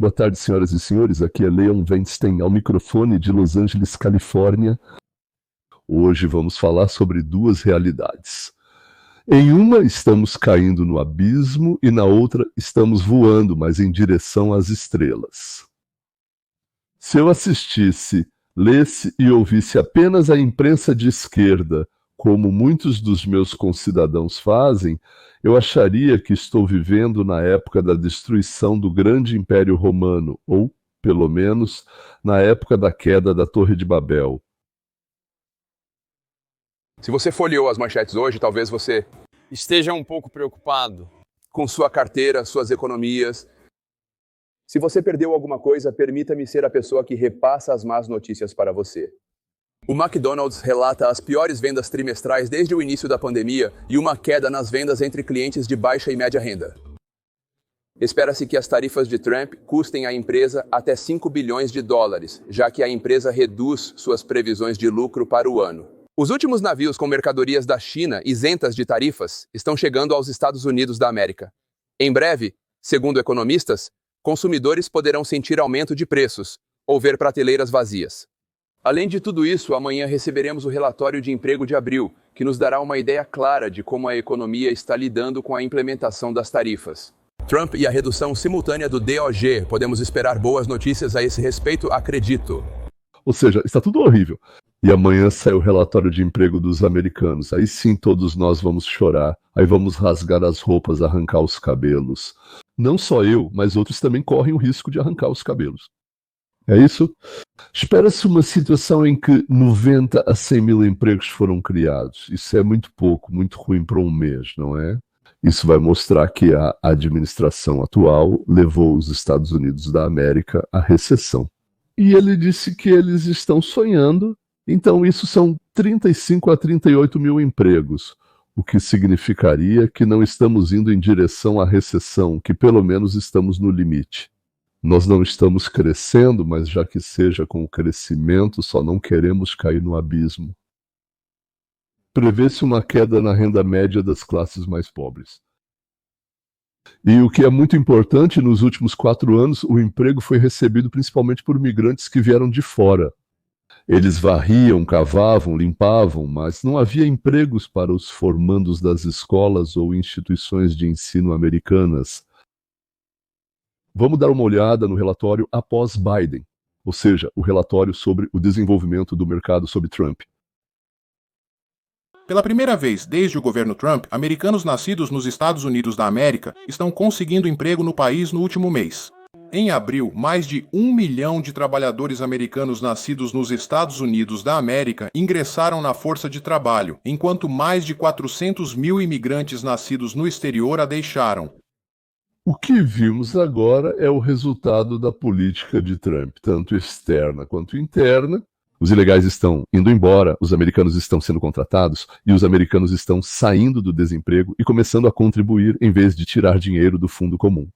Boa tarde, senhoras e senhores. Aqui é Leon Weinstein, ao microfone de Los Angeles, Califórnia. Hoje vamos falar sobre duas realidades. Em uma, estamos caindo no abismo e na outra, estamos voando, mas em direção às estrelas. Se eu assistisse, lesse e ouvisse apenas a imprensa de esquerda, como muitos dos meus concidadãos fazem, eu acharia que estou vivendo na época da destruição do grande Império Romano, ou, pelo menos, na época da queda da Torre de Babel. Se você folheou as manchetes hoje, talvez você esteja um pouco preocupado com sua carteira, suas economias. Se você perdeu alguma coisa, permita-me ser a pessoa que repassa as más notícias para você. O McDonald's relata as piores vendas trimestrais desde o início da pandemia e uma queda nas vendas entre clientes de baixa e média renda. Espera-se que as tarifas de Trump custem à empresa até 5 bilhões de dólares, já que a empresa reduz suas previsões de lucro para o ano. Os últimos navios com mercadorias da China isentas de tarifas estão chegando aos Estados Unidos da América. Em breve, segundo economistas, consumidores poderão sentir aumento de preços ou ver prateleiras vazias. Além de tudo isso, amanhã receberemos o relatório de emprego de abril, que nos dará uma ideia clara de como a economia está lidando com a implementação das tarifas. Trump e a redução simultânea do DOG. Podemos esperar boas notícias a esse respeito, acredito. Ou seja, está tudo horrível. E amanhã sai o relatório de emprego dos americanos. Aí sim todos nós vamos chorar. Aí vamos rasgar as roupas, arrancar os cabelos. Não só eu, mas outros também correm o risco de arrancar os cabelos. É isso? Espera-se uma situação em que 90 a 100 mil empregos foram criados. Isso é muito pouco, muito ruim para um mês, não é? Isso vai mostrar que a administração atual levou os Estados Unidos da América à recessão. E ele disse que eles estão sonhando, então isso são 35 a 38 mil empregos, o que significaria que não estamos indo em direção à recessão, que pelo menos estamos no limite. Nós não estamos crescendo, mas já que seja com o crescimento, só não queremos cair no abismo. Prevê-se uma queda na renda média das classes mais pobres. E o que é muito importante, nos últimos 4 anos, o emprego foi recebido principalmente por migrantes que vieram de fora. Eles varriam, cavavam, limpavam, mas não havia empregos para os formandos das escolas ou instituições de ensino americanas. Vamos dar uma olhada no relatório após Biden, ou seja, o relatório sobre o desenvolvimento do mercado sob Trump. Pela primeira vez desde o governo Trump, americanos nascidos nos Estados Unidos da América estão conseguindo emprego no país no último mês. Em abril, mais de 1 milhão de trabalhadores americanos nascidos nos Estados Unidos da América ingressaram na força de trabalho, enquanto mais de 400 mil imigrantes nascidos no exterior a deixaram. O que vimos agora é o resultado da política de Trump, tanto externa quanto interna. Os ilegais estão indo embora, os americanos estão sendo contratados e os americanos estão saindo do desemprego e começando a contribuir em vez de tirar dinheiro do fundo comum.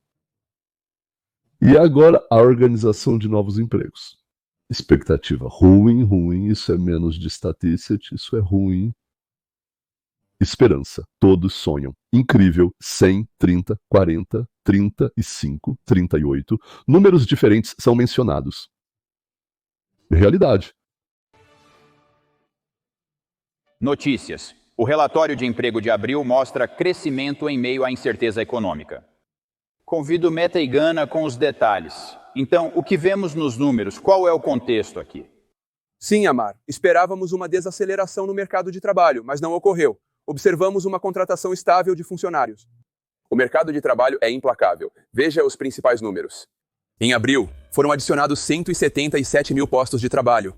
E agora a organização de novos empregos. Expectativa ruim, isso é menos de statistic, isso é ruim. Esperança, todos sonham. Incrível, 100, 30, 40, 35, 38. Números diferentes são mencionados. Realidade. Notícias. O relatório de emprego de abril mostra crescimento em meio à incerteza econômica. Convido Meta e Gana com os detalhes. Então, o que vemos nos números? Qual é o contexto aqui? Sim, Amar. Esperávamos uma desaceleração no mercado de trabalho, mas não ocorreu. Observamos uma contratação estável de funcionários. O mercado de trabalho é implacável. Veja os principais números. Em abril, foram adicionados 177 mil postos de trabalho.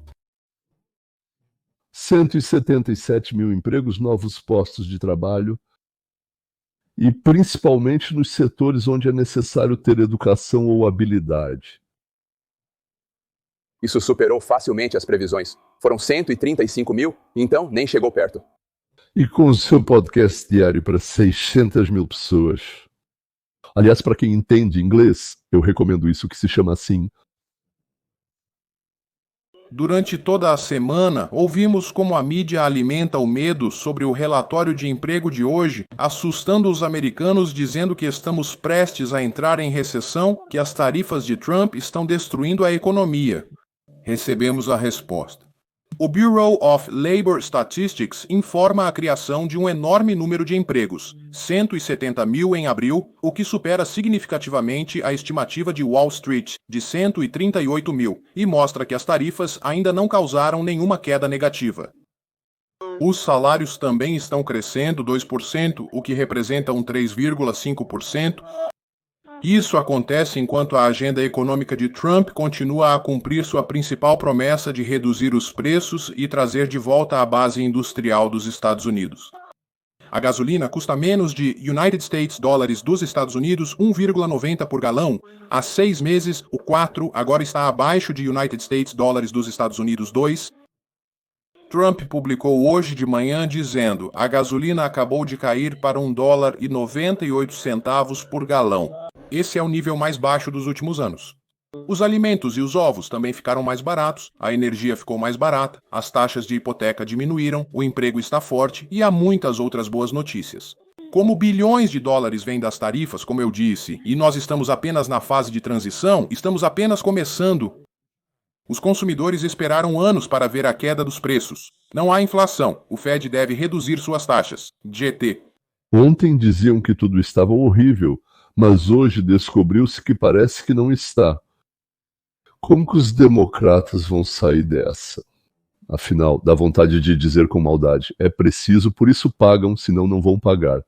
177 mil empregos, novos postos de trabalho, e principalmente nos setores onde é necessário ter educação ou habilidade. Isso superou facilmente as previsões. Foram 135 mil, então nem chegou perto. E com o seu podcast diário para 600 mil pessoas. Aliás, para quem entende inglês, eu recomendo isso, que se chama assim Durante toda a semana, ouvimos como a mídia alimenta o medo sobre o relatório de emprego de hoje, assustando os americanos dizendo que estamos prestes a entrar em recessão, que as tarifas de Trump estão destruindo a economia. Recebemos a resposta. O Bureau of Labor Statistics informa a criação de um enorme número de empregos, 170 mil em abril, o que supera significativamente a estimativa de Wall Street, de 138 mil, e mostra que as tarifas ainda não causaram nenhuma queda negativa. Os salários também estão crescendo 2%, o que representa um 3,5%. Isso acontece enquanto a agenda econômica de Trump continua a cumprir sua principal promessa de reduzir os preços e trazer de volta a base industrial dos Estados Unidos. A gasolina custa menos de United States dólares dos Estados Unidos 1,90 por galão. Há 6 meses, o 4 agora está abaixo de United States dólares dos Estados Unidos 2. Trump publicou hoje de manhã dizendo: a gasolina acabou de cair para $1,98 por galão. Esse é o nível mais baixo dos últimos anos. Os alimentos e os ovos também ficaram mais baratos, a energia ficou mais barata, as taxas de hipoteca diminuíram, o emprego está forte e há muitas outras boas notícias. Como bilhões de dólares vêm das tarifas, como eu disse, e nós estamos apenas na fase de transição, estamos apenas começando. Os consumidores esperaram anos para ver a queda dos preços. Não há inflação. O Fed deve reduzir suas taxas. GT. Ontem diziam que tudo estava horrível, mas hoje descobriu-se que parece que não está. Como que os democratas vão sair dessa? Afinal, dá vontade de dizer com maldade, é preciso, por isso pagam, senão não vão pagar.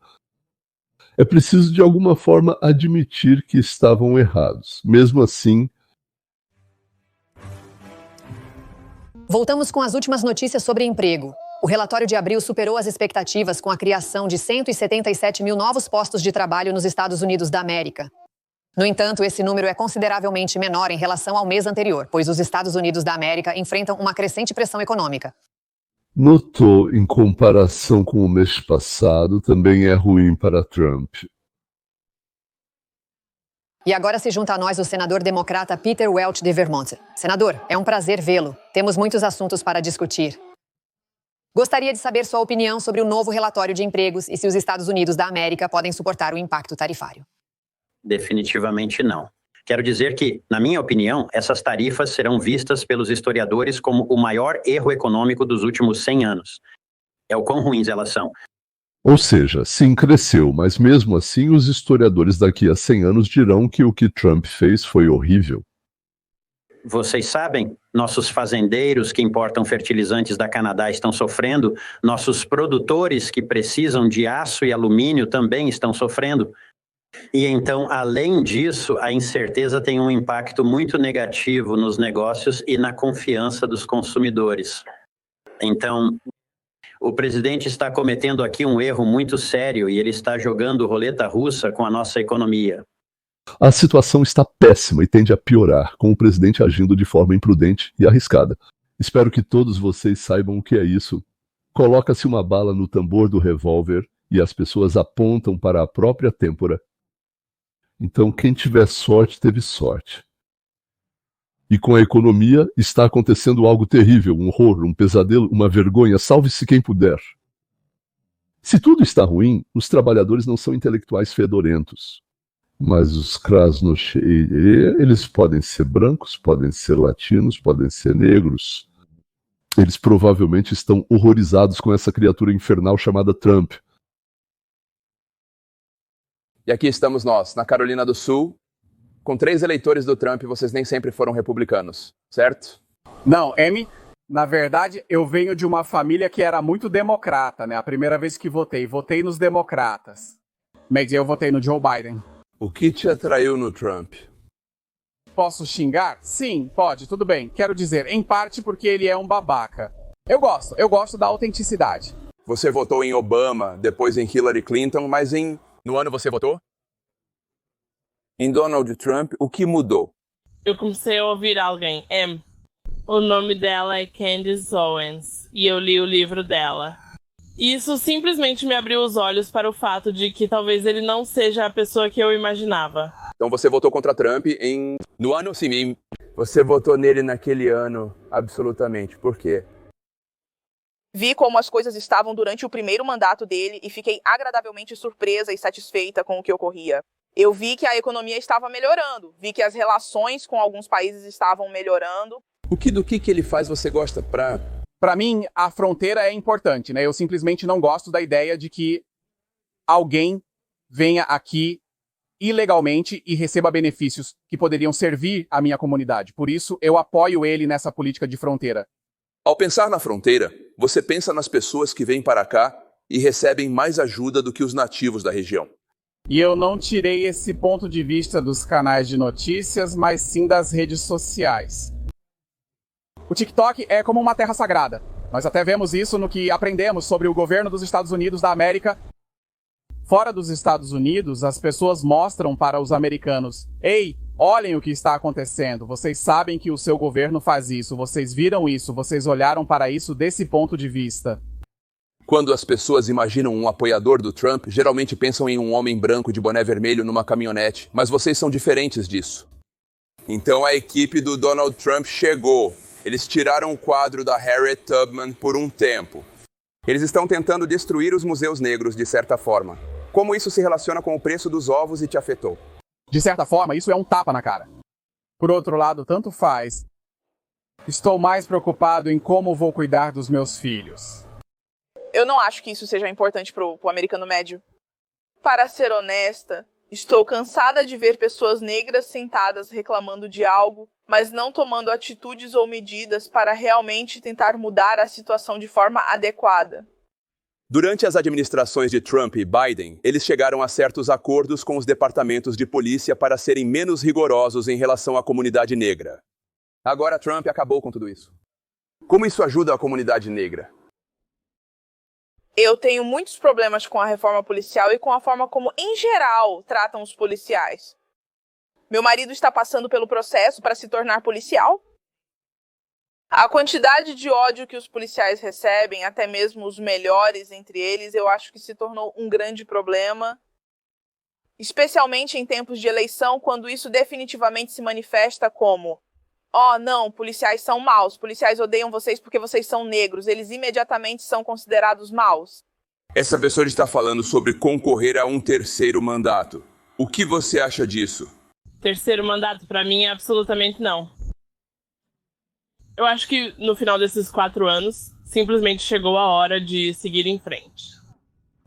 É preciso de alguma forma admitir que estavam errados. Mesmo assim... Voltamos com as últimas notícias sobre emprego. O relatório de abril superou as expectativas com a criação de 177 mil novos postos de trabalho nos Estados Unidos da América. No entanto, esse número é consideravelmente menor em relação ao mês anterior, pois os Estados Unidos da América enfrentam uma crescente pressão econômica. Notou, em comparação com o mês passado, também é ruim para Trump. E agora se junta a nós o senador democrata Peter Welch de Vermont. Senador, é um prazer vê-lo. Temos muitos assuntos para discutir. Gostaria de saber sua opinião sobre o novo relatório de empregos e se os Estados Unidos da América podem suportar o impacto tarifário. Definitivamente não. Quero dizer que, na minha opinião, essas tarifas serão vistas pelos historiadores como o maior erro econômico dos últimos 100 anos. É o quão ruins elas são. Ou seja, sim, cresceu, mas mesmo assim os historiadores daqui a 100 anos dirão que o que Trump fez foi horrível. Vocês sabem, nossos fazendeiros que importam fertilizantes da Canadá estão sofrendo, nossos produtores que precisam de aço e alumínio também estão sofrendo. E então, além disso, a incerteza tem um impacto muito negativo nos negócios e na confiança dos consumidores. Então, o presidente está cometendo aqui um erro muito sério e ele está jogando roleta russa com a nossa economia. A situação está péssima e tende a piorar, com o presidente agindo de forma imprudente e arriscada. Espero que todos vocês saibam o que é isso. Coloca-se uma bala no tambor do revólver e as pessoas apontam para a própria têmpora. Então, quem tiver sorte, teve sorte. E com a economia está acontecendo algo terrível, um horror, um pesadelo, uma vergonha. Salve-se quem puder. Se tudo está ruim, os trabalhadores não são intelectuais fedorentos. Mas os Krasnodar, eles podem ser brancos, podem ser latinos, podem ser negros. Eles provavelmente estão horrorizados com essa criatura infernal chamada Trump. E aqui estamos nós, na Carolina do Sul, com 3 eleitores do Trump, vocês nem sempre foram republicanos, certo? Não, Amy, na verdade, eu venho de uma família que era muito democrata, né? A primeira vez que votei nos democratas. Mas eu votei no Joe Biden. O que te atraiu no Trump? Posso xingar? Sim, pode, tudo bem. Quero dizer, em parte porque ele é um babaca. Eu gosto da autenticidade. Você votou em Obama, depois em Hillary Clinton, mas no ano você votou? Em Donald Trump, o que mudou? Eu comecei a ouvir alguém, o nome dela é Candace Owens, e eu li o livro dela. Isso simplesmente me abriu os olhos para o fato de que talvez ele não seja a pessoa que eu imaginava. Então você votou contra Trump no ano, sim, Você votou nele naquele ano, absolutamente. Por quê? Vi como as coisas estavam durante o primeiro mandato dele e fiquei agradavelmente surpresa e satisfeita com o que ocorria. Eu vi que a economia estava melhorando, vi que as relações com alguns países estavam melhorando. Do que ele faz você gosta pra... Para mim, a fronteira é importante, né? Eu simplesmente não gosto da ideia de que alguém venha aqui ilegalmente e receba benefícios que poderiam servir à minha comunidade. Por isso, eu apoio ele nessa política de fronteira. Ao pensar na fronteira, você pensa nas pessoas que vêm para cá e recebem mais ajuda do que os nativos da região. E eu não tirei esse ponto de vista dos canais de notícias, mas sim das redes sociais. O TikTok é como uma terra sagrada. Nós até vemos isso no que aprendemos sobre o governo dos Estados Unidos da América. Fora dos Estados Unidos, as pessoas mostram para os americanos: ei, olhem o que está acontecendo, vocês sabem que o seu governo faz isso, vocês viram isso, vocês olharam para isso desse ponto de vista. Quando as pessoas imaginam um apoiador do Trump, geralmente pensam em um homem branco de boné vermelho numa caminhonete, mas vocês são diferentes disso. Então a equipe do Donald Trump chegou. Eles tiraram o quadro da Harriet Tubman por um tempo. Eles estão tentando destruir os museus negros, de certa forma. Como isso se relaciona com o preço dos ovos e te afetou? De certa forma, isso é um tapa na cara. Por outro lado, tanto faz. Estou mais preocupado em como vou cuidar dos meus filhos. Eu não acho que isso seja importante pro americano médio. Para ser honesta, estou cansada de ver pessoas negras sentadas reclamando de algo, mas não tomando atitudes ou medidas para realmente tentar mudar a situação de forma adequada. Durante as administrações de Trump e Biden, eles chegaram a certos acordos com os departamentos de polícia para serem menos rigorosos em relação à comunidade negra. Agora Trump acabou com tudo isso. Como isso ajuda a comunidade negra? Eu tenho muitos problemas com a reforma policial e com a forma como, em geral, tratam os policiais. Meu marido está passando pelo processo para se tornar policial. A quantidade de ódio que os policiais recebem, até mesmo os melhores entre eles, eu acho que se tornou um grande problema. Especialmente em tempos de eleição, quando isso definitivamente se manifesta como: oh, não, policiais são maus, policiais odeiam vocês porque vocês são negros, eles imediatamente são considerados maus. Essa pessoa está falando sobre concorrer a um terceiro mandato. O que você acha disso? Terceiro mandato, pra mim, é absolutamente não. Eu acho que no final desses 4 anos, simplesmente chegou a hora de seguir em frente.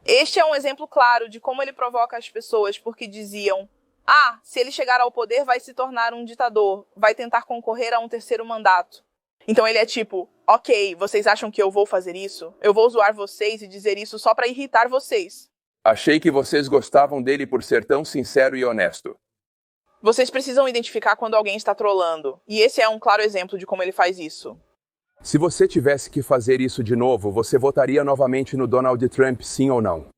Este é um exemplo claro de como ele provoca as pessoas, porque diziam: ah, se ele chegar ao poder vai se tornar um ditador, vai tentar concorrer a um terceiro mandato. Então ele é tipo: ok, vocês acham que eu vou fazer isso? Eu vou zoar vocês e dizer isso só para irritar vocês. Achei que vocês gostavam dele por ser tão sincero e honesto. Vocês precisam identificar quando alguém está trolando, e esse é um claro exemplo de como ele faz isso. Se você tivesse que fazer isso de novo, você votaria novamente no Donald Trump, sim ou não?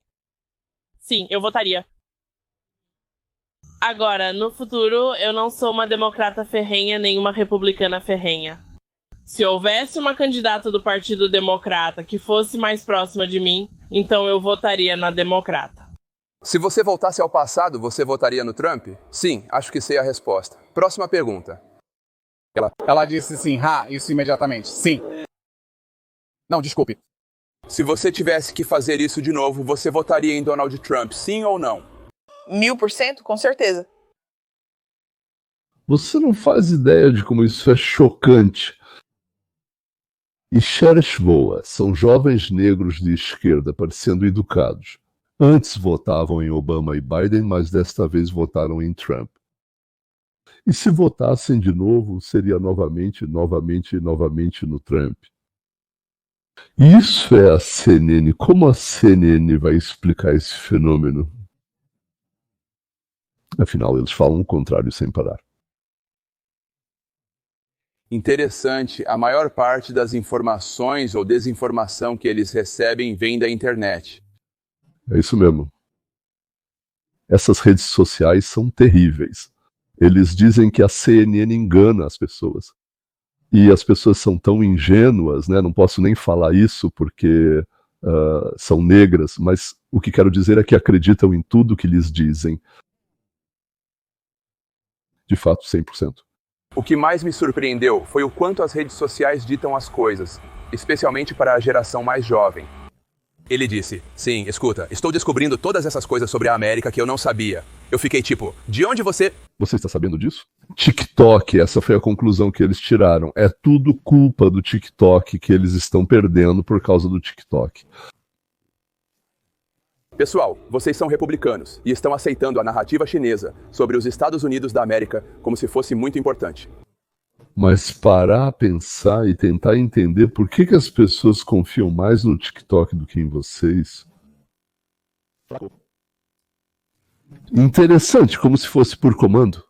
Sim, eu votaria. Agora, no futuro, eu não sou uma democrata ferrenha nem uma republicana ferrenha. Se houvesse uma candidata do Partido Democrata que fosse mais próxima de mim, então eu votaria na democrata. Se você voltasse ao passado, você votaria no Trump? Sim, acho que sei a resposta. Próxima pergunta. Ela disse sim, isso imediatamente. Sim. Não, desculpe. Se você tivesse que fazer isso de novo, você votaria em Donald Trump, sim ou não? 1000%, com certeza. Você não faz ideia de como isso é chocante. E Shereshvoa são jovens negros de esquerda parecendo educados. Antes votavam em Obama e Biden, mas desta vez votaram em Trump. E se votassem de novo, seria novamente no Trump. Isso é a CNN. Como a CNN vai explicar esse fenômeno? Afinal, eles falam o contrário sem parar. Interessante, a maior parte das informações ou desinformação que eles recebem vem da internet. É isso mesmo. Essas redes sociais são terríveis. Eles dizem que a CNN engana as pessoas. E as pessoas são tão ingênuas, né? Não posso nem falar isso porque são negras, mas o que quero dizer é que acreditam em tudo que lhes dizem. De fato, 100%. O que mais me surpreendeu foi o quanto as redes sociais ditam as coisas, especialmente para a geração mais jovem. Ele disse, sim, escuta, estou descobrindo todas essas coisas sobre a América que eu não sabia. Eu fiquei tipo, de onde você... Você está sabendo disso? TikTok, essa foi a conclusão que eles tiraram. É tudo culpa do TikTok que eles estão perdendo por causa do TikTok. Pessoal, vocês são republicanos e estão aceitando a narrativa chinesa sobre os Estados Unidos da América como se fosse muito importante. Mas parar, pensar e tentar entender por que as pessoas confiam mais no TikTok do que em vocês. Interessante, como se fosse por comando.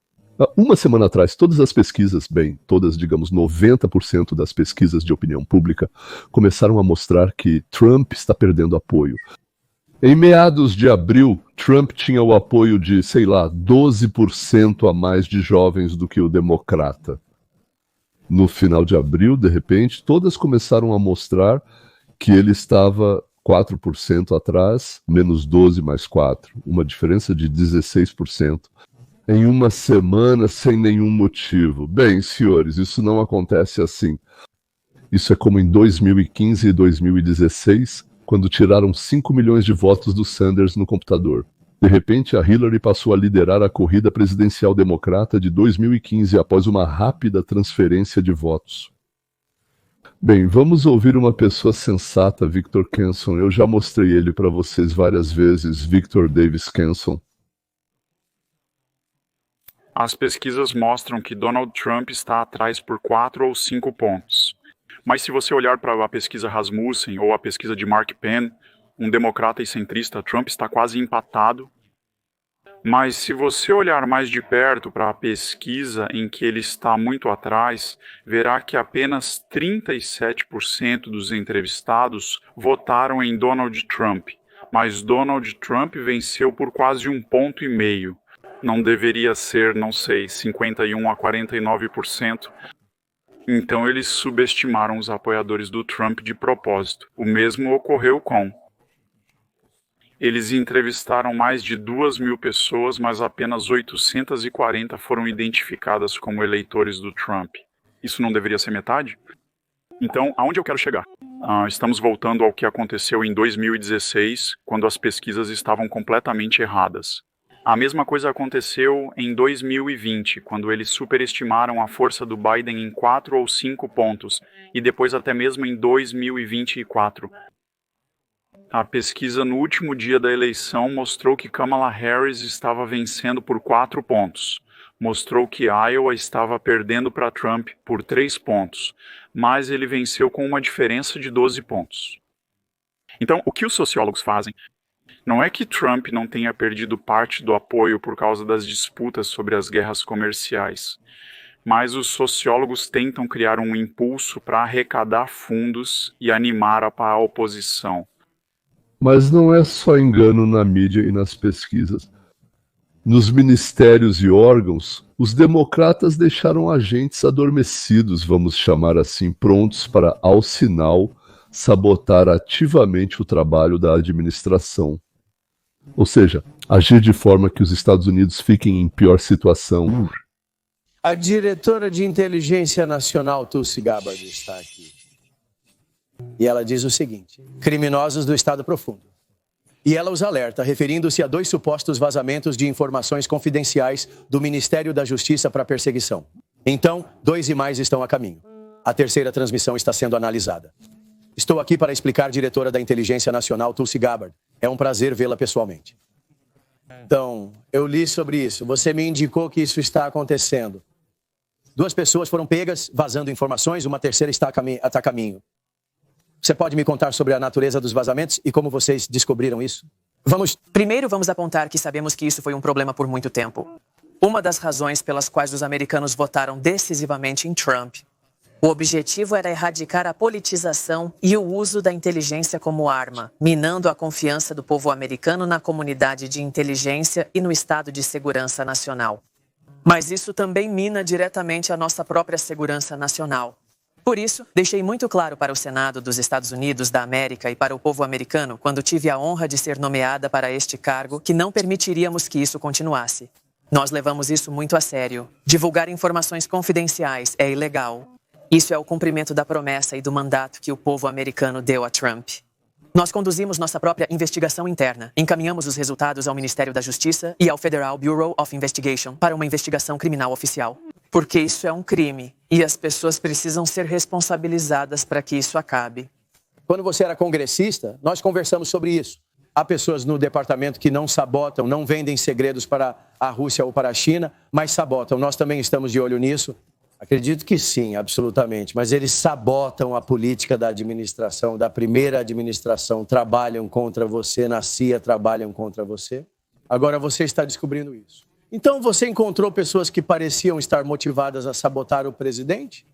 Uma semana atrás, todas as pesquisas, todas, digamos, 90% das pesquisas de opinião pública, começaram a mostrar que Trump está perdendo apoio. Em meados de abril, Trump tinha o apoio de, 12% a mais de jovens do que o democrata. No final de abril, de repente, todas começaram a mostrar que ele estava 4% atrás, menos 12 mais 4, uma diferença de 16%. Em uma semana, sem nenhum motivo. Bem, senhores, isso não acontece assim. Isso é como em 2015 e 2016, quando tiraram 5 milhões de votos do Sanders no computador. De repente, a Hillary passou a liderar a corrida presidencial democrata de 2015 após uma rápida transferência de votos. Bem, vamos ouvir uma pessoa sensata, Victor Kenson. Eu já mostrei ele para vocês várias vezes, Victor Davis Kenson. As pesquisas mostram que Donald Trump está atrás por 4 ou 5 pontos. Mas se você olhar para a pesquisa Rasmussen ou a pesquisa de Mark Penn, um democrata e centrista, Trump está quase empatado. Mas se você olhar mais de perto para a pesquisa em que ele está muito atrás, verá que apenas 37% dos entrevistados votaram em Donald Trump. Mas Donald Trump venceu por quase 1,5 ponto. Não deveria ser, 51% a 49%. Então eles subestimaram os apoiadores do Trump de propósito. O mesmo ocorreu com... Eles entrevistaram mais de 2.000 pessoas, mas apenas 840 foram identificadas como eleitores do Trump. Isso não deveria ser metade? Então, aonde eu quero chegar? Estamos voltando ao que aconteceu em 2016, quando as pesquisas estavam completamente erradas. A mesma coisa aconteceu em 2020, quando eles superestimaram a força do Biden em 4 ou 5 pontos, e depois até mesmo em 2024. A pesquisa no último dia da eleição mostrou que Kamala Harris estava vencendo por 4 pontos. Mostrou que Iowa estava perdendo para Trump por 3 pontos, mas ele venceu com uma diferença de 12 pontos. Então, o que os sociólogos fazem? Não é que Trump não tenha perdido parte do apoio por causa das disputas sobre as guerras comerciais, mas os sociólogos tentam criar um impulso para arrecadar fundos e animar a oposição. Mas não é só engano na mídia e nas pesquisas. Nos ministérios e órgãos, os democratas deixaram agentes adormecidos, vamos chamar assim, prontos para, ao sinal, sabotar ativamente o trabalho da administração. Ou seja, agir de forma que os Estados Unidos fiquem em pior situação. A diretora de Inteligência Nacional, Tulsi Gabbard, está aqui. E ela diz o seguinte: criminosos do Estado Profundo. E ela os alerta, referindo-se a 2 supostos vazamentos de informações confidenciais do Ministério da Justiça para perseguição. Então, 2 e mais estão a caminho. A 3ª transmissão está sendo analisada. Estou aqui para explicar, diretora da Inteligência Nacional, Tulsi Gabbard. É um prazer vê-la pessoalmente. Então, eu li sobre isso. Você me indicou que isso está acontecendo. 2 pessoas foram pegas vazando informações, uma 3ª está a caminho. Você pode me contar sobre a natureza dos vazamentos e como vocês descobriram isso? Primeiro, vamos apontar que sabemos que isso foi um problema por muito tempo. Uma das razões pelas quais os americanos votaram decisivamente em Trump. O objetivo era erradicar a politização e o uso da inteligência como arma, minando a confiança do povo americano na comunidade de inteligência e no estado de segurança nacional. Mas isso também mina diretamente a nossa própria segurança nacional. Por isso, deixei muito claro para o Senado dos Estados Unidos da América e para o povo americano, quando tive a honra de ser nomeada para este cargo, que não permitiríamos que isso continuasse. Nós levamos isso muito a sério. Divulgar informações confidenciais é ilegal. Isso é o cumprimento da promessa e do mandato que o povo americano deu a Trump. Nós conduzimos nossa própria investigação interna. Encaminhamos os resultados ao Ministério da Justiça e ao Federal Bureau of Investigation para uma investigação criminal oficial. Porque isso é um crime e as pessoas precisam ser responsabilizadas para que isso acabe. Quando você era congressista, nós conversamos sobre isso. Há pessoas no departamento que não sabotam, não vendem segredos para a Rússia ou para a China, mas sabotam. Nós também estamos de olho nisso. Acredito que sim, absolutamente. Mas eles sabotam a política da administração, da primeira administração. Trabalham contra você, na CIA trabalham contra você. Agora você está descobrindo isso. Então você encontrou pessoas que pareciam estar motivadas a sabotar o presidente?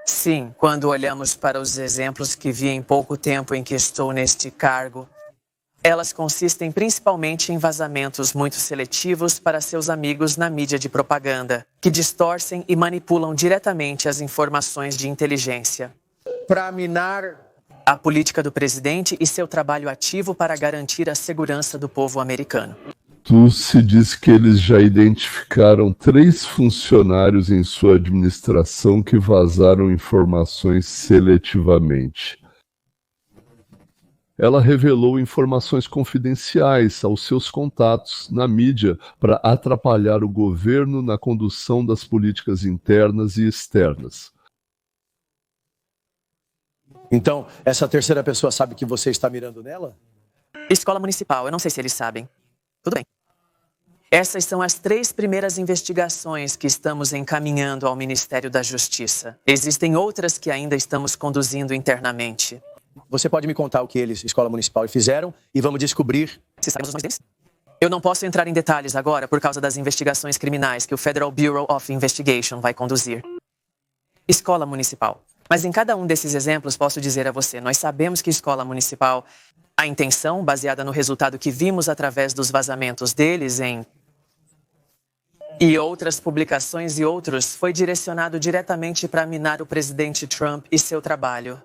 Sim, quando olhamos para os exemplos que vi em pouco tempo em que estou neste cargo, elas consistem principalmente em vazamentos muito seletivos para seus amigos na mídia de propaganda, que distorcem e manipulam diretamente as informações de inteligência. Para minar a política do presidente e seu trabalho ativo para garantir a segurança do povo americano. Se diz que eles já identificaram 3 funcionários em sua administração que vazaram informações seletivamente. Ela revelou informações confidenciais aos seus contatos na mídia para atrapalhar o governo na condução das políticas internas e externas. Então, essa terceira pessoa sabe que você está mirando nela? Escola municipal, eu não sei se eles sabem. Tudo bem. Essas são as 3 primeiras investigações que estamos encaminhando ao Ministério da Justiça. Existem outras que ainda estamos conduzindo internamente. Você pode me contar o que eles, escola municipal, fizeram e vamos descobrir se sabemos os nomes deles? Eu não posso entrar em detalhes agora por causa das investigações criminais que o Federal Bureau of Investigation vai conduzir. Escola municipal. Mas em cada um desses exemplos posso dizer a você, nós sabemos que escola municipal, a intenção, baseada no resultado que vimos através dos vazamentos deles e outras publicações e outros, foi direcionado diretamente para minar o presidente Trump e seu trabalho.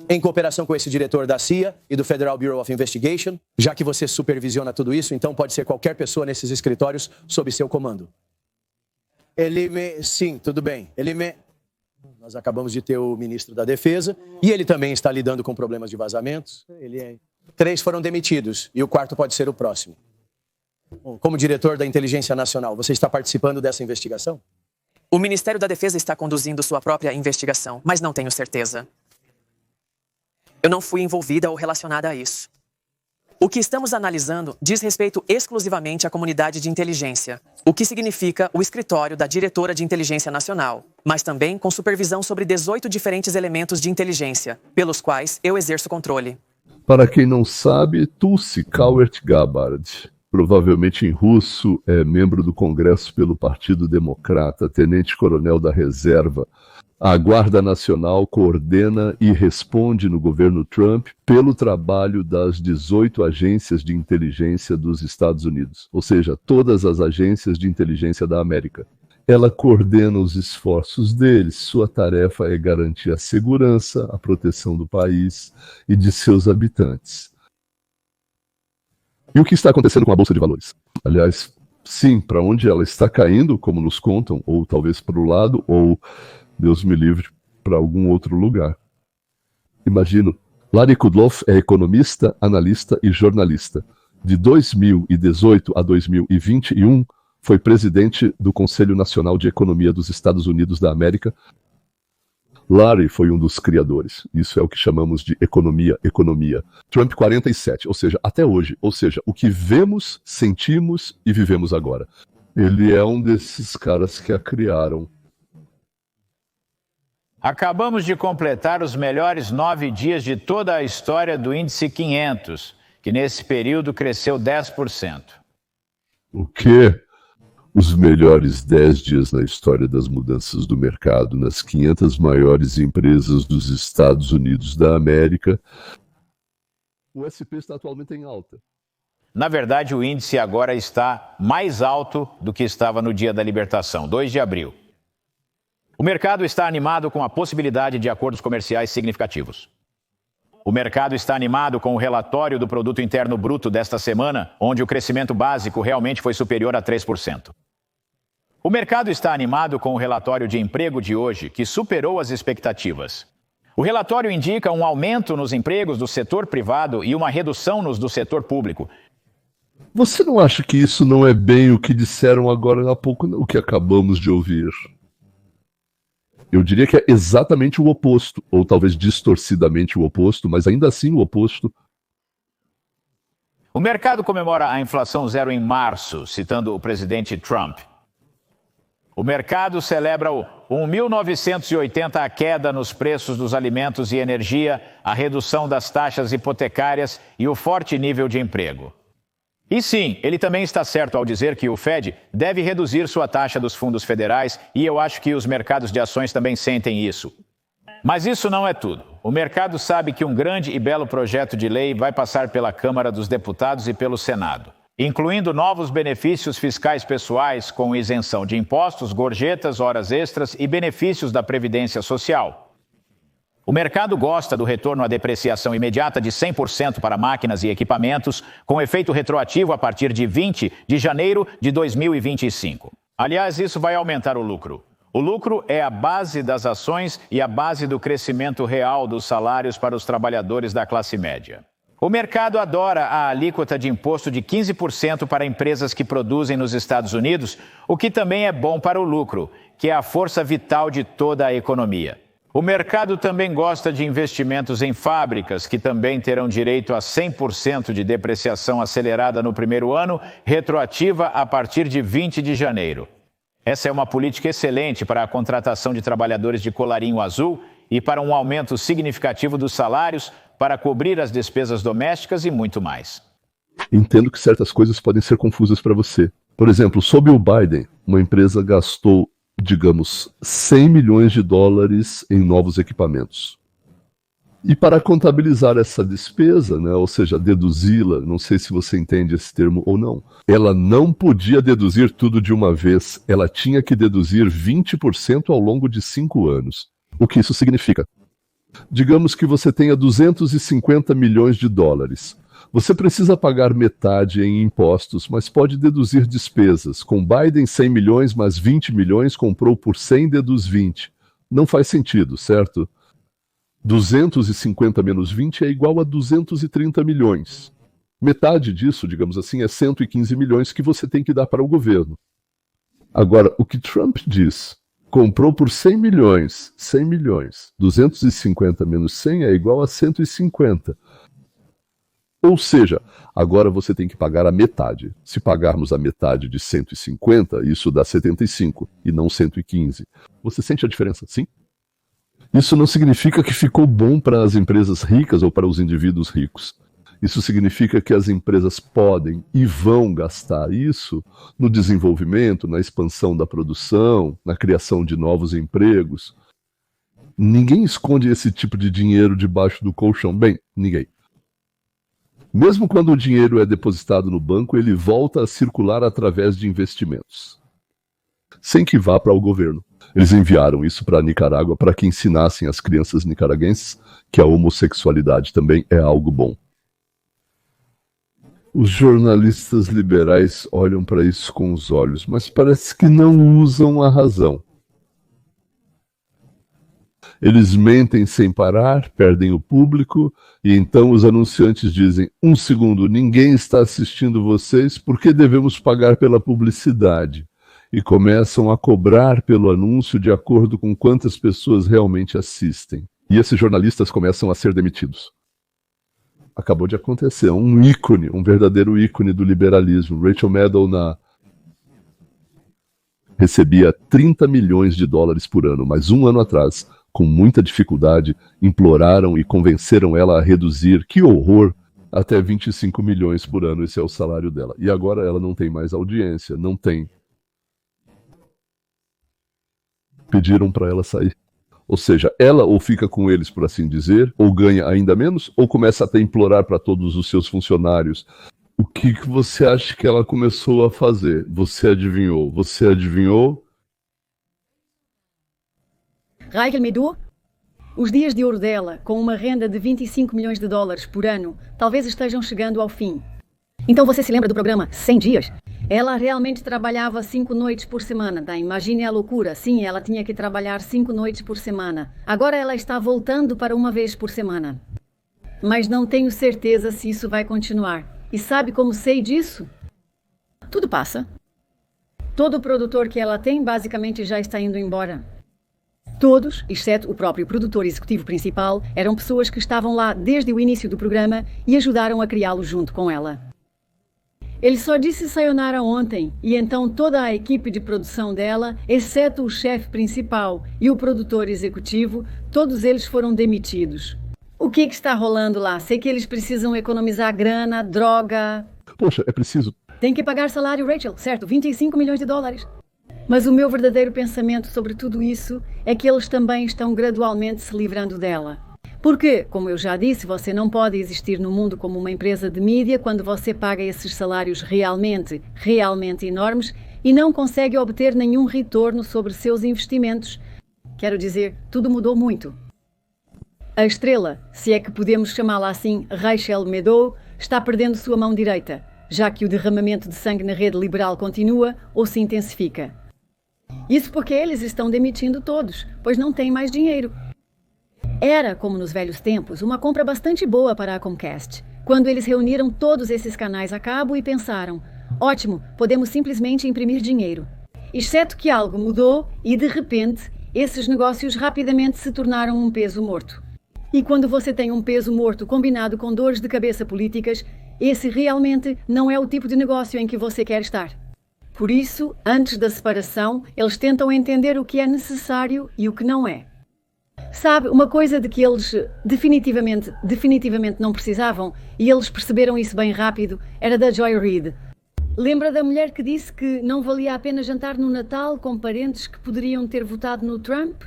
Em cooperação com esse diretor da CIA e do Federal Bureau of Investigation, já que você supervisiona tudo isso, então pode ser qualquer pessoa nesses escritórios sob seu comando. Sim, tudo bem. Nós acabamos de ter o ministro da Defesa e ele também está lidando com problemas de vazamentos. 3 foram demitidos e o 4º pode ser o próximo. Como diretor da Inteligência Nacional, você está participando dessa investigação? O Ministério da Defesa está conduzindo sua própria investigação, mas não tenho certeza. Eu não fui envolvida ou relacionada a isso. O que estamos analisando diz respeito exclusivamente à comunidade de inteligência, o que significa o escritório da Diretora de Inteligência Nacional, mas também com supervisão sobre 18 diferentes elementos de inteligência, pelos quais eu exerço controle. Para quem não sabe, Tulsi Gabbard, provavelmente em russo, é membro do Congresso pelo Partido Democrata, tenente-coronel da Reserva. A Guarda Nacional coordena e responde no governo Trump pelo trabalho das 18 agências de inteligência dos Estados Unidos, ou seja, todas as agências de inteligência da América. Ela coordena os esforços deles, sua tarefa é garantir a segurança, a proteção do país e de seus habitantes. E o que está acontecendo com a Bolsa de Valores? Aliás, sim, para onde ela está caindo, como nos contam, ou talvez para o lado, ou Deus me livre, para algum outro lugar. Imagino, Larry Kudlow é economista, analista e jornalista. De 2018 a 2021, foi presidente do Conselho Nacional de Economia dos Estados Unidos da América. Larry foi um dos criadores. Isso é o que chamamos de economia. Trump 47, ou seja, até hoje. Ou seja, o que vemos, sentimos e vivemos agora. Ele é um desses caras que a criaram. Acabamos de completar os melhores 9 dias de toda a história do índice 500, que nesse período cresceu 10%. O quê? Os melhores 10 dias na história das mudanças do mercado nas 500 maiores empresas dos Estados Unidos da América. O SP está atualmente em alta. Na verdade, o índice agora está mais alto do que estava no dia da libertação, 2 de abril. O mercado está animado com a possibilidade de acordos comerciais significativos. O mercado está animado com o relatório do Produto Interno Bruto desta semana, onde o crescimento básico realmente foi superior a 3%. O mercado está animado com o relatório de emprego de hoje, que superou as expectativas. O relatório indica um aumento nos empregos do setor privado e uma redução nos do setor público. Você não acha que isso não é bem o que disseram agora há pouco, o que acabamos de ouvir? Eu diria que é exatamente o oposto, ou talvez distorcidamente o oposto, mas ainda assim o oposto. O mercado comemora a inflação zero em março, citando o presidente Trump. O mercado celebra o 1980 a queda nos preços dos alimentos e energia, a redução das taxas hipotecárias e o forte nível de emprego. E sim, ele também está certo ao dizer que o Fed deve reduzir sua taxa dos fundos federais e eu acho que os mercados de ações também sentem isso. Mas isso não é tudo. O mercado sabe que um grande e belo projeto de lei vai passar pela Câmara dos Deputados e pelo Senado, incluindo novos benefícios fiscais pessoais com isenção de impostos, gorjetas, horas extras e benefícios da Previdência Social. O mercado gosta do retorno à depreciação imediata de 100% para máquinas e equipamentos, com efeito retroativo a partir de 20 de janeiro de 2025. Aliás, isso vai aumentar o lucro. O lucro é a base das ações e a base do crescimento real dos salários para os trabalhadores da classe média. O mercado adora a alíquota de imposto de 15% para empresas que produzem nos Estados Unidos, o que também é bom para o lucro, que é a força vital de toda a economia. O mercado também gosta de investimentos em fábricas, que também terão direito a 100% de depreciação acelerada no primeiro ano, retroativa a partir de 20 de janeiro. Essa é uma política excelente para a contratação de trabalhadores de colarinho azul e para um aumento significativo dos salários, para cobrir as despesas domésticas e muito mais. Entendo que certas coisas podem ser confusas para você. Por exemplo, sob o Biden, uma empresa gastou, digamos, 100 milhões de dólares em novos equipamentos. E para contabilizar essa despesa, né, ou seja, deduzi-la, não sei se você entende esse termo ou não, ela não podia deduzir tudo de uma vez, ela tinha que deduzir 20% ao longo de 5 anos. O que isso significa? Digamos que você tenha 250 milhões de dólares. Você precisa pagar metade em impostos, mas pode deduzir despesas. Com Biden, 100 milhões, mais 20 milhões, comprou por 100, deduz 20. Não faz sentido, certo? 250 menos 20 é igual a 230 milhões. Metade disso, digamos assim, é 115 milhões que você tem que dar para o governo. Agora, o que Trump diz, comprou por 100 milhões, 250 menos 100 é igual a 150. Ou seja, agora você tem que pagar a metade. Se pagarmos a metade de 150, isso dá 75 e não 115. Você sente a diferença, sim? Isso não significa que ficou bom para as empresas ricas ou para os indivíduos ricos. Isso significa que as empresas podem e vão gastar isso no desenvolvimento, na expansão da produção, na criação de novos empregos. Ninguém esconde esse tipo de dinheiro debaixo do colchão. Bem, ninguém. Mesmo quando o dinheiro é depositado no banco, ele volta a circular através de investimentos, sem que vá para o governo. Eles enviaram isso para a Nicarágua para que ensinassem às crianças nicaragüenses que a homossexualidade também é algo bom. Os jornalistas liberais olham para isso com os olhos, mas parece que não usam a razão. Eles mentem sem parar, perdem o público, e então os anunciantes dizem: 1 segundo, ninguém está assistindo vocês, por que devemos pagar pela publicidade? E começam a cobrar pelo anúncio de acordo com quantas pessoas realmente assistem. E esses jornalistas começam a ser demitidos. Acabou de acontecer, um ícone, um verdadeiro ícone do liberalismo. Rachel Maddow recebia 30 milhões de dólares por ano, mas um ano atrás, com muita dificuldade, imploraram e convenceram ela a reduzir, que horror, até 25 milhões por ano, esse é o salário dela. E agora ela não tem mais audiência, não tem. Pediram para ela sair. Ou seja, ela ou fica com eles, por assim dizer, ou ganha ainda menos, ou começa até a implorar para todos os seus funcionários. O que você acha que ela começou a fazer? Você adivinhou? Você adivinhou? Reichel, me du? Os dias de ouro dela, com uma renda de 25 milhões de dólares por ano, talvez estejam chegando ao fim. Então você se lembra do programa 100 dias? Ela realmente trabalhava 5 noites por semana, tá? Imagine a loucura. Sim, ela tinha que trabalhar 5 noites por semana. Agora ela está voltando para uma vez por semana. Mas não tenho certeza se isso vai continuar. E sabe como sei disso? Tudo passa. Todo produtor que ela tem basicamente já está indo embora. Todos, exceto o próprio produtor executivo principal, eram pessoas que estavam lá desde o início do programa e ajudaram a criá-lo junto com ela. Ele só disse sayonara ontem, e então toda a equipe de produção dela, exceto o chefe principal e o produtor executivo, todos eles foram demitidos. O que está rolando lá? Sei que eles precisam economizar grana, droga... Poxa, é preciso... Tem que pagar salário, Rachel, certo? 25 milhões de dólares. Mas o meu verdadeiro pensamento sobre tudo isso é que eles também estão gradualmente se livrando dela. Porque, como eu já disse, você não pode existir no mundo como uma empresa de mídia quando você paga esses salários realmente enormes e não consegue obter nenhum retorno sobre seus investimentos. Quero dizer, tudo mudou muito. A estrela, se é que podemos chamá-la assim, Rachel Maddow, está perdendo sua mão direita, já que o derramamento de sangue na rede liberal continua ou se intensifica. Isso porque eles estão demitindo todos, pois não têm mais dinheiro. Era, como nos velhos tempos, uma compra bastante boa para a Comcast, quando eles reuniram todos esses canais a cabo e pensaram: ótimo, podemos simplesmente imprimir dinheiro. Exceto que algo mudou e, de repente, esses negócios rapidamente se tornaram um peso morto. E quando você tem um peso morto combinado com dores de cabeça políticas, esse realmente não é o tipo de negócio em que você quer estar. Por isso, antes da separação, eles tentam entender o que é necessário e o que não é. Sabe, uma coisa de que eles definitivamente não precisavam, e eles perceberam isso bem rápido, era da Joy Reid. Lembra da mulher que disse que não valia a pena jantar no Natal com parentes que poderiam ter votado no Trump?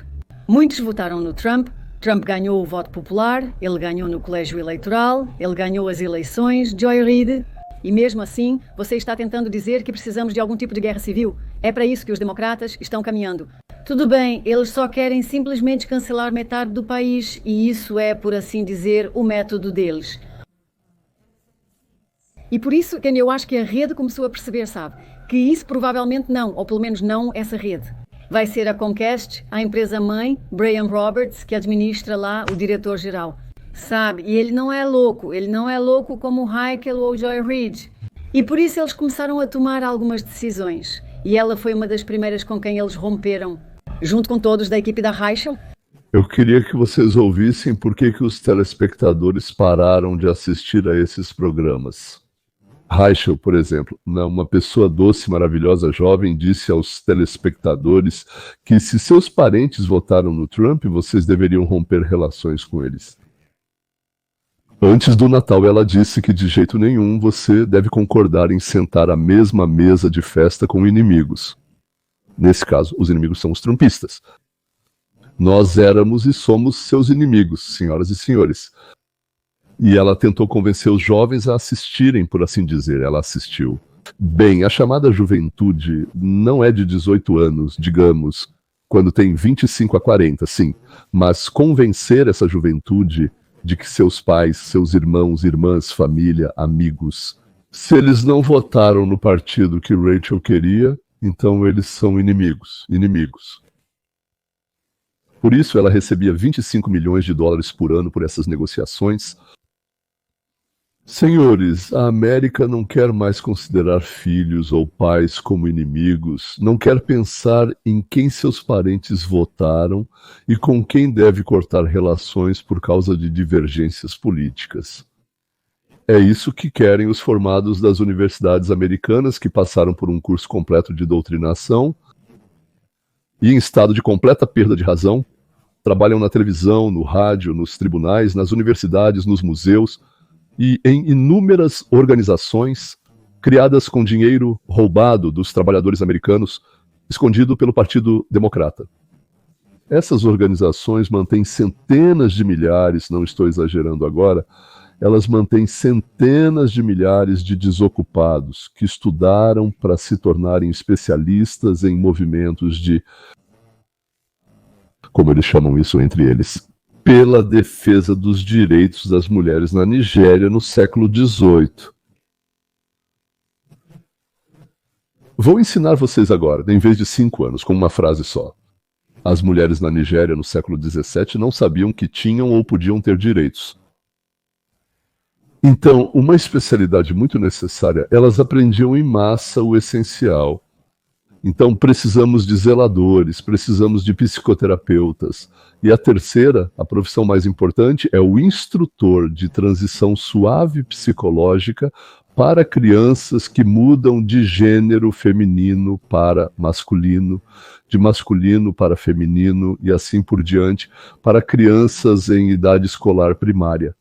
Muitos votaram no Trump. Trump ganhou o voto popular, ele ganhou no colégio eleitoral, ele ganhou as eleições, Joy Reid. E mesmo assim, você está tentando dizer que precisamos de algum tipo de guerra civil? É para isso que os democratas estão caminhando. Tudo bem, eles só querem simplesmente cancelar metade do país e isso é, por assim dizer, o método deles. E por isso que eu acho que a rede começou a perceber, sabe, que isso provavelmente não, ou pelo menos não essa rede. Vai ser a Comcast, a empresa-mãe, Brian Roberts, que administra lá o diretor-geral. Sabe, e ele não é louco como Heikel ou Joy Reid. E por isso eles começaram a tomar algumas decisões. E ela foi uma das primeiras com quem eles romperam, junto com todos da equipe da Rachel. Eu queria que vocês ouvissem por que os telespectadores pararam de assistir a esses programas. Rachel, por exemplo, uma pessoa doce, maravilhosa, jovem, disse aos telespectadores que se seus parentes votaram no Trump, vocês deveriam romper relações com eles. Antes do Natal, ela disse que de jeito nenhum você deve concordar em sentar à mesma mesa de festa com inimigos. Nesse caso, os inimigos são os trumpistas. Nós éramos e somos seus inimigos, senhoras e senhores. E ela tentou convencer os jovens a assistirem, por assim dizer. Ela assistiu. Bem, a chamada juventude não é de 18 anos, digamos, quando tem 25 a 40, sim. Mas convencer essa juventude de que seus pais, seus irmãos, irmãs, família, amigos, se eles não votaram no partido que Rachel queria, então eles são inimigos. Por isso ela recebia 25 milhões de dólares por ano por essas negociações. Senhores, a América não quer mais considerar filhos ou pais como inimigos, não quer pensar em quem seus parentes votaram e com quem deve cortar relações por causa de divergências políticas. É isso que querem os formados das universidades americanas que passaram por um curso completo de doutrinação e em estado de completa perda de razão, trabalham na televisão, no rádio, nos tribunais, nas universidades, nos museus, e em inúmeras organizações criadas com dinheiro roubado dos trabalhadores americanos, escondido pelo Partido Democrata. Essas organizações mantêm centenas de milhares, não estou exagerando agora, elas mantêm centenas de milhares de desocupados que estudaram para se tornarem especialistas em movimentos de, como eles chamam isso entre eles, pela defesa dos direitos das mulheres na Nigéria no século XVIII. Vou ensinar vocês agora, em vez de 5 anos, com uma frase só. As mulheres na Nigéria no século XVII não sabiam que tinham ou podiam ter direitos. Então, uma especialidade muito necessária, elas aprendiam em massa o essencial. Então, precisamos de zeladores, precisamos de psicoterapeutas. E a terceira, a profissão mais importante, é o instrutor de transição suave psicológica para crianças que mudam de gênero feminino para masculino, de masculino para feminino e assim por diante, para crianças em idade escolar primária.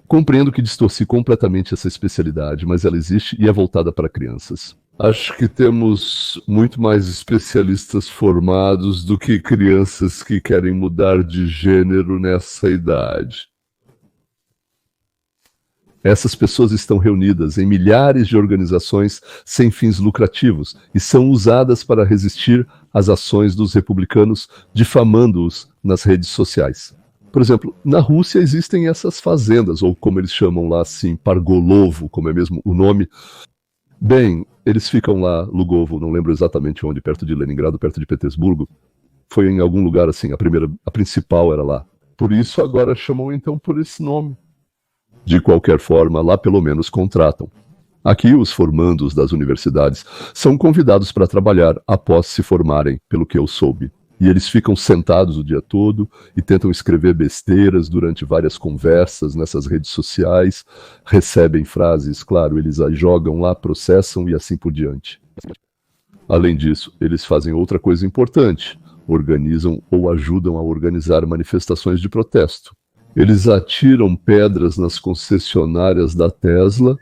Compreendo que distorci completamente essa especialidade, mas ela existe e é voltada para crianças. Acho que temos muito mais especialistas formados do que crianças que querem mudar de gênero nessa idade. Essas pessoas estão reunidas em milhares de organizações sem fins lucrativos e são usadas para resistir às ações dos republicanos, difamando-os nas redes sociais. Por exemplo, na Rússia existem essas fazendas, ou como eles chamam lá assim, Pargolovo, como é mesmo o nome. Bem, eles ficam lá, Lugovo, não lembro exatamente onde, perto de Leningrado, perto de Petersburgo. Foi em algum lugar assim, a principal era lá. Por isso agora chamam então por esse nome. De qualquer forma, lá pelo menos contratam. Aqui, os formandos das universidades são convidados para trabalhar após se formarem, pelo que eu soube. E eles ficam sentados o dia todo e tentam escrever besteiras durante várias conversas nessas redes sociais, recebem frases, claro, eles as jogam lá, processam e assim por diante. Além disso, eles fazem outra coisa importante, organizam ou ajudam a organizar manifestações de protesto. Eles atiram pedras nas concessionárias da Tesla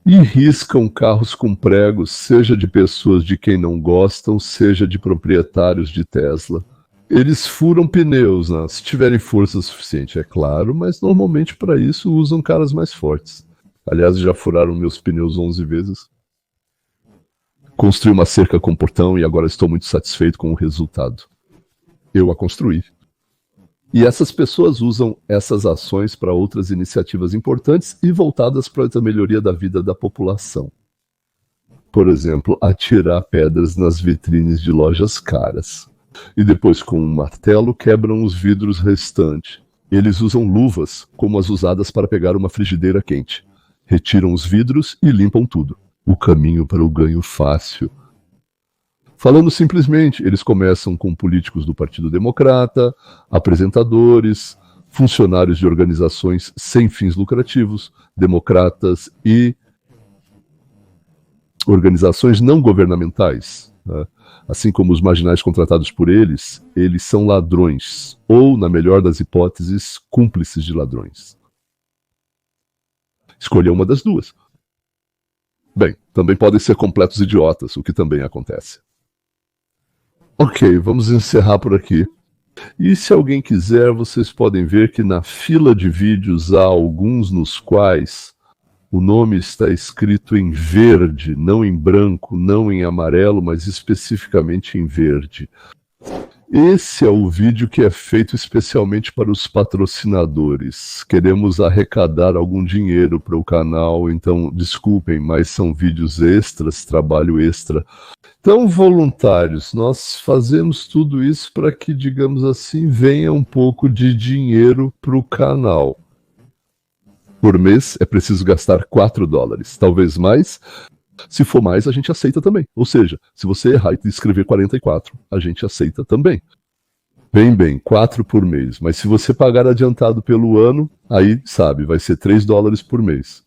e riscam carros com pregos, seja de pessoas de quem não gostam, seja de proprietários de Tesla. Eles furam pneus, né? Se tiverem força suficiente, é claro, mas normalmente para isso usam caras mais fortes. Aliás, já furaram meus pneus 11 vezes. Construí uma cerca com portão e agora estou muito satisfeito com o resultado. Eu a construí. E essas pessoas usam essas ações para outras iniciativas importantes e voltadas para a melhoria da vida da população. Por exemplo, atirar pedras nas vitrines de lojas caras. E depois, com um martelo, quebram os vidros restantes. Eles usam luvas, como as usadas para pegar uma frigideira quente. Retiram os vidros e limpam tudo. O caminho para o ganho fácil. Falando simplesmente, eles começam com políticos do Partido Democrata, apresentadores, funcionários de organizações sem fins lucrativos, democratas e organizações não governamentais. Né? Assim como os marginais contratados por eles, eles são ladrões, ou, na melhor das hipóteses, cúmplices de ladrões. Escolha uma das duas. Bem, também podem ser completos idiotas, o que também acontece. Ok, vamos encerrar por aqui. E se alguém quiser, vocês podem ver que na fila de vídeos há alguns nos quais o nome está escrito em verde, não em branco, não em amarelo, mas especificamente em verde. Esse é o vídeo que é feito especialmente para os patrocinadores. Queremos arrecadar algum dinheiro para o canal, então desculpem, mas são vídeos extras, trabalho extra. Então, voluntários, nós fazemos tudo isso para que, digamos assim, venha um pouco de dinheiro para o canal. Por mês é preciso gastar $4, talvez mais. Se for mais, a gente aceita também. Ou seja, se você errar e escrever 44, a gente aceita também. Bem, 4 por mês. Mas se você pagar adiantado pelo ano, aí, sabe, vai ser $3 por mês.